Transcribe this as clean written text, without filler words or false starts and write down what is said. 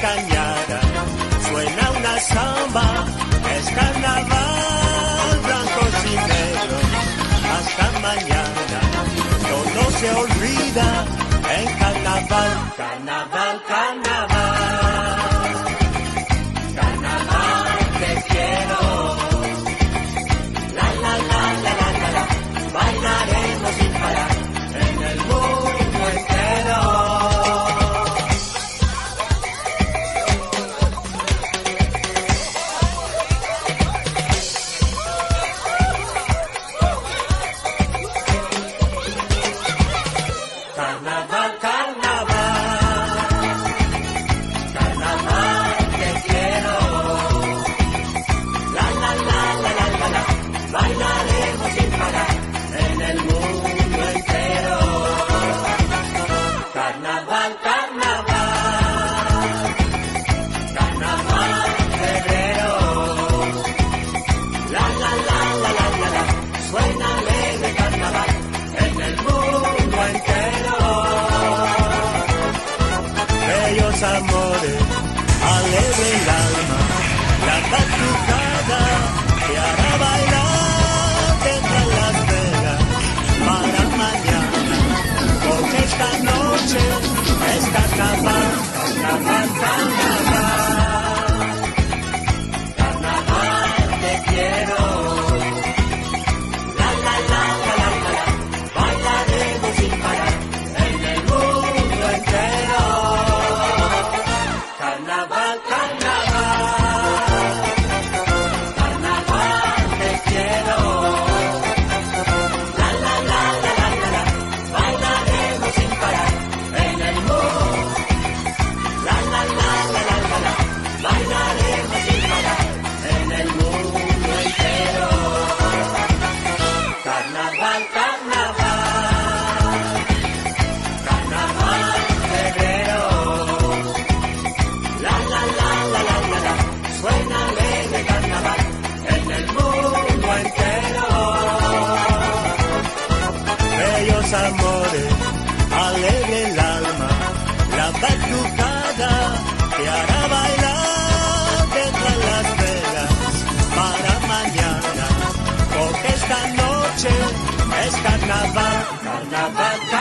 cañada, suena una samba, es carnaval, blancos y negros, hasta mañana, todo se olvida en carnaval, carnaval, carnaval, carnaval te quiero, la la la la la la la, bailaremos sin parar en el mundo entero. Carnaval, carnaval, carnaval te quiero, la la la la la la la, bailaremos sin parar en el mundo entero. Carnaval, carnaval, carnaval febrero, la la la la la la la, suena alegre carnaval en el mundo entero. Bellos amores, alegre el alma, la batucada que hará bailar dentro de las velas para mañana, porque esta noche es carnaval, carnaval, carnaval, carnaval te quiero, la la la la la la la, bailaremos sin parar en el mundo entero. Carnaval, carnaval, carnaval te quiero, la la la la la la la, bailaremos sin parar en el mundo, la la la la la la la, bailaremos sin parar en el mundo entero. Carnaval, carnaval, carnaval febrero, la la la la la la la, suena alegre carnaval en el mundo entero. Bellos amores, alegre el alma, la batucada que hará bailar dentro de las velas para mañana, porque esta noche es carnaval, carnaval, carnaval.